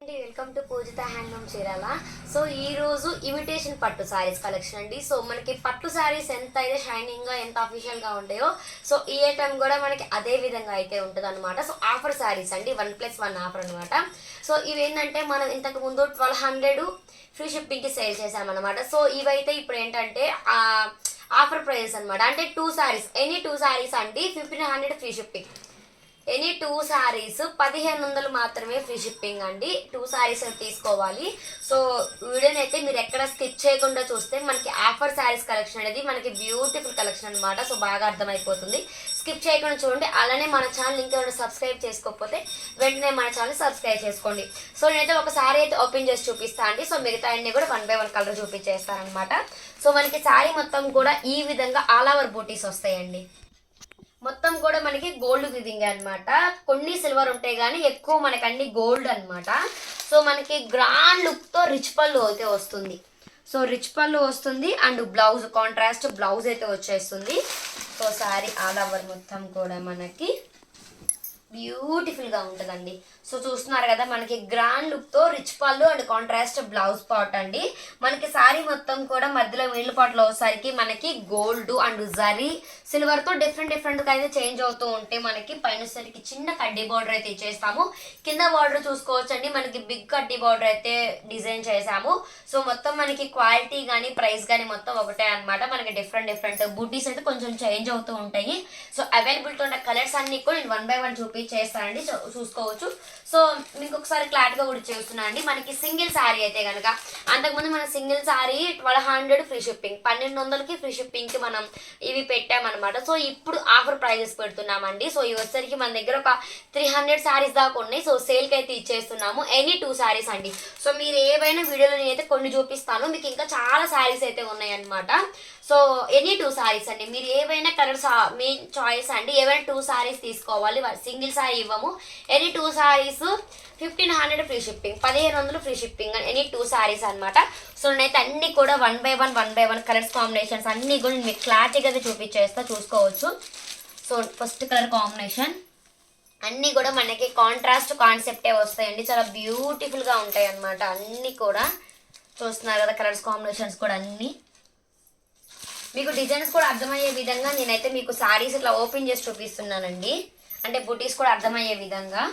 అండి, welcome to Poojitha handloom Chirala. So ఈ రోజు ఇమిటేషన్ పట్టు శారీస్ కలెక్షన్ అండి. సో మనకి పట్టు శారీస్ ఎంత అయితే షైనింగ్గా ఎంత అఫీషియల్గా ఉంటాయో సో ఈ ఐటమ్ కూడా మనకి అదే విధంగా అయితే ఉంటుంది అనమాట. సో ఆఫర్ శారీస్ అండి, 1+1 ఆఫర్ అనమాట. సో ఇవి ఏంటంటే మనం ఇంతకు ముందు 1200 ఫ్రీ షిప్పింగ్కి సేల్ చేసామన్నమాట. సో ఇవైతే ఇప్పుడు ఏంటంటే ఆఫర్ ప్రైస్ అనమాట. అంటే 2 శారీస్, ఎనీ 2 శారీస్ అండి 1500 ఫ్రీ షిప్పింగ్. ఎనీ 2 శారీస్ 1500 మాత్రమే ఫ్రీ షిప్పింగ్ అండి. 2 శారీస్ తీసుకోవాలి. సో వీడియోని అయితే మీరు ఎక్కడ స్కిప్ చేయకుండా చూస్తే మనకి ఆఫర్ శారీస్ కలెక్షన్ అనేది మనకి బ్యూటిఫుల్ కలెక్షన్ అనమాట. సో బాగా అర్థమైపోతుంది, స్కిప్ చేయకుండా చూడండి. అలానే మన ఛానల్ ఇంకేమైనా సబ్స్క్రైబ్ చేసుకోకపోతే వెంటనే మన ఛానల్ సబ్స్క్రైబ్ చేసుకోండి. సో నేనైతే ఒక శారీ అయితే ఓపెన్ చేసి చూపిస్తాను అండి. సో మిగతా అన్ని కూడా 1 by 1 కలర్ చూపించేస్తాను అనమాట. సో మనకి శారీ మొత్తం కూడా ఈ విధంగా ఆల్ ఓవర్ బూటీస్ వస్తాయండి. మొత్తం కూడా మనకి గోల్డ్ వివింగ్ అనమాట. కొన్ని సిల్వర్ ఉంటాయి కానీ ఎక్కువ మనకి అన్ని గోల్డ్ అనమాట. సో మనకి గ్రాండ్ లుక్తో రిచ్ పళ్ళు అయితే వస్తుంది. సో రిచ్ పళ్ళు వస్తుంది అండ్ బ్లౌజ్ కాంట్రాస్ట్ బ్లౌజ్ అయితే వచ్చేస్తుంది. సో శారీ ఆల్ ఓవర్ మొత్తం కూడా మనకి బ్యూటిఫుల్గా ఉంటుందండి. సో చూస్తున్నారు కదా, మనకి గ్రాండ్ లుక్తో రిచ్ పళ్ళు అండ్ కాంట్రాస్ట్ బ్లౌజ్ పార్ట్ అండి. మనకి శారీ మొత్తం కూడా మధ్యలో మిడిల్ పార్ట్లో వచ్చేసరికి మనకి గోల్డ్ అండ్ జరీ సిల్వర్తో డిఫరెంట్గా అయితే చేంజ్ అవుతూ ఉంటాయి. మనకి పైన సరికి చిన్న కడ్డీ బార్డర్ అయితే ఇచ్చేస్తాము. కింద బార్డర్ చూసుకోవచ్చండి, మనకి బిగ్ కడ్డీ బార్డర్ అయితే డిజైన్ చేసాము. సో మొత్తం మనకి క్వాలిటీ కానీ ప్రైస్ కానీ మొత్తం ఒకటే అనమాట. మనకి డిఫరెంట్ బూటీస్ అయితే కొంచెం చేంజ్ అవుతూ ఉంటాయి. సో అవైలబిలిటీ ఉన్న కలర్స్ అన్ని కూడా నేను 1 by 1 చూపించేస్తానండి. చూసుకోవచ్చు. సో మీకు ఒకసారి క్లారిటీగా కూడా చేస్తున్నాను అండి. మనకి సింగిల్ శారీ అయితే కనుక అంతకుముందు మన సింగిల్ శారీ 1200 ఫ్రీ షిప్పింగ్, 1200కి ఫ్రీ షిప్పింగ్కి మనం ఇవి పెట్టామన్నమాట. సో ఇప్పుడు ఆఫర్ ప్రైజెస్ పెడుతున్నామండి. సో ఇవి వచ్చేసరికి మన దగ్గర ఒక 300 శారీస్ దాకా ఉన్నాయి. సో సేల్కి అయితే ఇచ్చేస్తున్నాము. ఎనీ 2 శారీస్ అండి. సో మీరు ఏవైనా వీడియోలో నేనైతే కొన్ని చూపిస్తాను, మీకు ఇంకా చాలా శారీస్ అయితే ఉన్నాయి అనమాట. సో ఎనీ 2 శారీస్ అండి. మీరు ఏవైనా కలర్స్ మీ చాయిస్ అండి. ఏవైనా 2 శారీస్ తీసుకోవాలి, సింగిల్ శారీ ఇవ్వము. Any 2 saris 1500 free shipping, 1500 free shipping any 2 saris అనమాట. సో నేనైతే అన్ని కూడా 1 by 1 కలర్స్ కాంబినేషన్స్ అన్నీ కూడా మీకు క్లారిటీగా అయితే చూపించేస్తా, చూసుకోవచ్చు. సో ఫస్ట్ కలర్ కాంబినేషన్ అన్నీ కూడా మనకి కాంట్రాస్ట్ కాన్సెప్టే వస్తాయండి. చాలా బ్యూటిఫుల్గా ఉంటాయి అన్నమాట. అన్నీ కూడా చూస్తున్నారు కదా, కలర్స్ కాంబినేషన్స్ కూడా అన్నీ మీకు డిజైన్స్ కూడా అర్థమయ్యే విధంగా నేనైతే మీకు శారీస్ ఇట్లా ఓపెన్ చేసి చూపిస్తున్నానండి. అంటే బుటీస్ కూడా అర్థమయ్యే విధంగా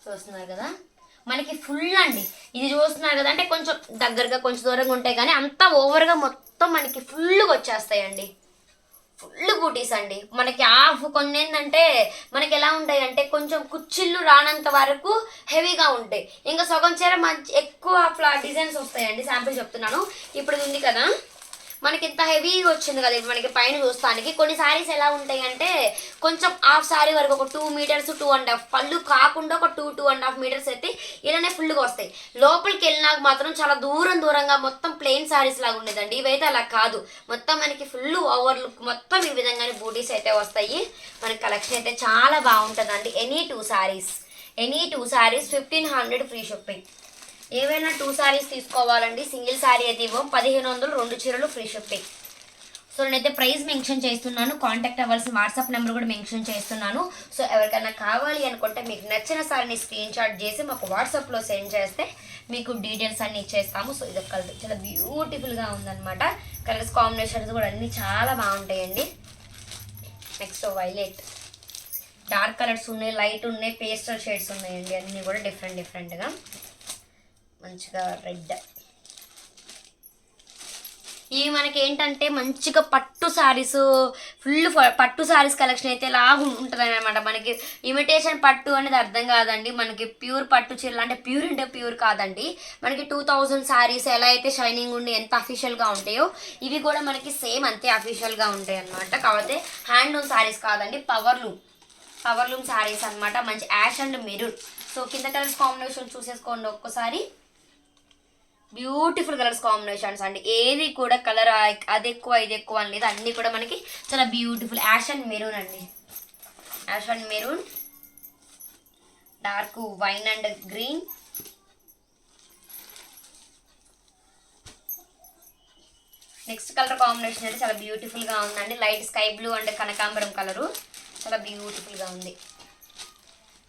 చూస్తున్నారు కదా. మనకి ఫుల్ అండి ఇది చూస్తున్నారు కదా, అంటే కొంచెం దగ్గరగా కొంచెం దూరంగా ఉంటాయి కానీ అంతా ఓవర్గా మొత్తం మనకి ఫుల్గా వచ్చేస్తాయండి. ఫుల్ బూటీస్ అండి. మనకి హాఫ్ కొన్ని ఏంటంటే మనకి ఎలా ఉంటాయి అంటే కొంచెం కుచ్చిళ్ళు రానంత వరకు హెవీగా ఉంటాయి. ఇంకా సగం చీర మంచి ఎక్కువ డిజైన్స్ వస్తాయండి. శాంపిల్ చెప్తున్నాను. ఇప్పుడు ఇది ఉంది కదా, మనకి ఇంత హెవీగా వచ్చింది కదా ఇప్పుడు మనకి పైన చూస్తానికి. కొన్ని శారీస్ ఎలా ఉంటాయి అంటే కొంచెం హాఫ్ శారీ వరకు ఒక 2 meters 2.5 పళ్ళు కాకుండా ఒక 2.5 meters అయితే ఇలానే ఫుల్గా వస్తాయి. లోపలికి వెళ్ళినాక మాత్రం చాలా దూరంగా మొత్తం ప్లెయిన్ శారీస్ లాగా ఉండేదండి. ఇవైతే అలా కాదు, మొత్తం మనకి ఫుల్ ఓవర్ లుక్ మొత్తం ఈ విధంగానే బూటీస్ అయితే వస్తాయి. మనకి కలెక్షన్ అయితే చాలా బాగుంటుందండి. Any 2 saris 1500 free shipping. ఏవైనా 2 శారీస్ తీసుకోవాలండి. సింగిల్ శారీ అయితే ఇవ్వం. 1500 2 చీరలు ఫ్రీ షిప్పింగ్. సో నేనైతే ప్రైస్ మెన్షన్ చేస్తున్నాను, కాంటాక్ట్ అవ్వాల్సిన వాట్సాప్ నెంబర్ కూడా మెన్షన్ చేస్తున్నాను. సో ఎవరికైనా కావాలి అనుకుంటే మీకు నచ్చిన శారీని స్క్రీన్ షాట్ చేసి మాకు వాట్సాప్లో సెండ్ చేస్తే మీకు డీటెయిల్స్ అన్నీ ఇచ్చేస్తాము. సో ఇది ఒక కలర్ చాలా బ్యూటిఫుల్గా ఉందన్నమాట. కలర్స్ కాంబినేషన్స్ కూడా అన్నీ చాలా బాగుంటాయండి. నెక్స్ట్ వైలెట్, డార్క్ కలర్స్ ఉన్నాయి, లైట్ ఉన్నాయి, పేస్టల్ షేడ్స్ ఉన్నాయండి. అన్నీ కూడా డిఫరెంట్గా మంచిగా రెడ్. ఇవి మనకి ఏంటంటే మంచిగా పట్టు శారీస్, ఫుల్ పట్టు శారీస్ కలెక్షన్ అయితే లాగా ఉంటుంది అనమాట. మనకి ఇమిటేషన్ పట్టు అనేది అర్థం కాదండి. మనకి ప్యూర్ పట్టు చీరలు అంటే ప్యూర్ అంటే ప్యూర్ కాదండి. మనకి 2000 శారీస్ ఎలా అయితే షైనింగ్ ఉండి ఎంత అఫీషియల్గా ఉంటాయో ఇవి కూడా మనకి సేమ్ అంతే అఫీషియల్గా ఉంటాయి అనమాట. కాకపోతే హ్యాండ్లూమ్ శారీస్ కాదండి, పవర్లూమ్ శారీస్ అనమాట. మంచి యాష్ అండ్ మెరూన్. సో కింద కలర్స్ కాంబినేషన్ చూసేసుకోండి ఒక్కసారి. బ్యూటిఫుల్ కలర్స్ కాంబినేషన్స్ అండి. ఏది కూడా కలర్ అది ఎక్కువ ఇది ఎక్కువ అని లేదు, అన్నీ కూడా మనకి చాలా బ్యూటిఫుల్. యాష్ అండ్ మెరూన్ అండి, ash and maroon, dark wine and green, next colour combination అయితే చాలా బ్యూటిఫుల్గా ఉందండి. లైట్ స్కై బ్లూ అండ్ కనకాంబరం కలరు చాలా బ్యూటిఫుల్గా ఉంది.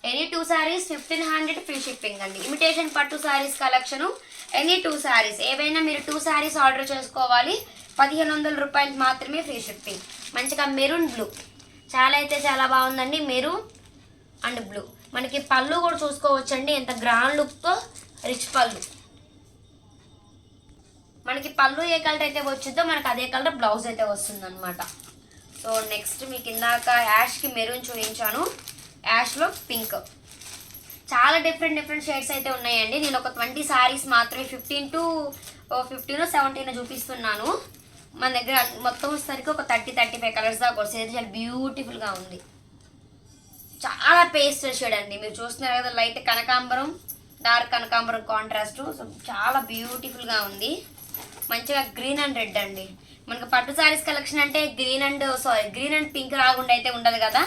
ఎనీ 2 సారీస్ 1500 ఫ్రీ షిప్పింగ్ అండి. ఇమిటేషన్ పట్టు సారీస్ కలెక్షను ఎనీ 2 సారీస్ ఏవైనా మీరు 2 సారీస్ ఆర్డర్ చేసుకోవాలి. 1500 రూపాయలు మాత్రమే ఫ్రీ షిప్పింగ్. మంచిగా మెరూన్ బ్లూ చాలా అయితే చాలా బాగుందండి. Maroon and blue. మనకి పళ్ళు కూడా చూసుకోవచ్చండి ఎంత గ్రాండ్ లుక్తో రిచ్ పళ్ళు. మనకి పళ్ళు ఏ కలర్ అయితే వచ్చిందో మనకి అదే కలర్ బ్లౌజ్ అయితే వస్తుంది అనమాట. సో నెక్స్ట్ మీకు ఇందాక యాష్కి మెరూన్ చూపించాను, యాష్లో పింక్. చాలా డిఫరెంట్ షేడ్స్ అయితే ఉన్నాయండి. నేను ఒక 20 సారీస్ మాత్రమే 15 to 17 చూపిస్తున్నాను. మన దగ్గర మొత్తం వచ్చేసరికి ఒక 30-35 కలర్స్ దాకా వస్తుంది. చాలా బ్యూటిఫుల్గా ఉంది. చాలా పేస్టల్ షేడ్ అండి. మీరు చూస్తున్నారు కదా, లైట్ కనకాంబరం డార్క్ కనకాంబరం కాంట్రాస్ట్. సో చాలా బ్యూటిఫుల్గా ఉంది. మంచిగా గ్రీన్ అండ్ రెడ్ అండి. మనకు పట్టు సారీస్ కలెక్షన్ అంటే గ్రీన్ అండ్ పింక్ రాకుండా అయితే ఉండదు కదా.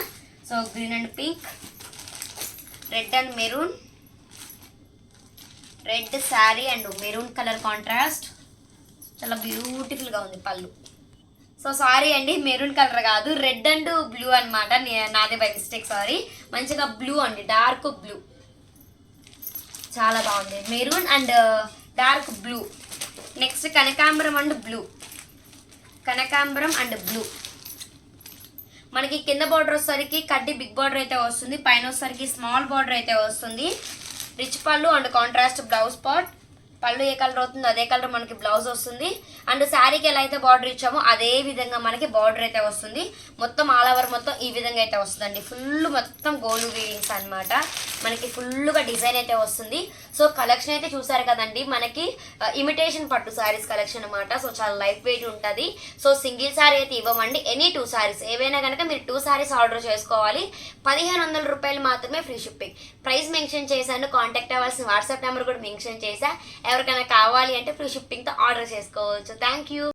So green and pink, red and maroon, red sari and maroon colour contrast. చాలా బ్యూటిఫుల్గా ఉంది పళ్ళు. సో సారీ అండి, మెరూన్ కలర్ కాదు, రెడ్ అండ్ బ్లూ అనమాట. నాదే బై మిస్టేక్, సారీ. మంచిగా బ్లూ అండి, డార్క్ బ్లూ. చాలా బాగుంది. Maroon and dark blue. Next కనకాంబరం అండ్ బ్లూ. కనకాంబరం అండ్ బ్లూ. మనకి కింద బార్డర్ వచ్చేసరికి కడ్డీ బిగ్ బార్డర్ అయితే వస్తుంది. పైన వచ్చేసరికి స్మాల్ బార్డర్ అయితే వస్తుంది. రిచ్ పళ్ళు అండ్ కాంట్రాస్ట్ బ్లౌజ్ పార్ట్. పళ్ళు ఏ కలర్ అవుతుందో అదే కలర్ మనకి బ్లౌజ్ వస్తుంది. అండ్ శారీకి ఎలా అయితే బార్డర్ ఇచ్చామో అదే విధంగా మనకి బార్డర్ అయితే వస్తుంది. మొత్తం ఆల్ ఓవర్ మొత్తం ఈ విధంగా అయితే వస్తుందండి. ఫుల్ మొత్తం గోల్డ్ వీవింగ్స్ అనమాట. మనకి ఫుల్గా డిజైన్ అయితే వస్తుంది. సో కలెక్షన్ అయితే చూసారు కదండి, మనకి ఇమిటేషన్ పట్టు శారీస్ కలెక్షన్ అనమాట. సో చాలా లైట్ వెయిట్ ఉంటుంది. సో సింగిల్ శారీ అయితే ఇవ్వమండి, ఎనీ 2 సారీస్ ఏవైనా కనుక మీరు 2 సారీస్ ఆర్డర్ చేసుకోవాలి. 1500 రూపాయలు మాత్రమే ఫ్రీ షిప్పింగ్. ప్రైస్ మెన్షన్ చేశాను, కాంటాక్ట్ అవ్వాల్సిన వాట్సాప్ నెంబర్ కూడా మెన్షన్ చేశా. ఎవరికైనా కావాలి అంటే ఫ్రీ షిప్పింగ్తో ఆర్డర్ చేసుకోవచ్చు. Thank you.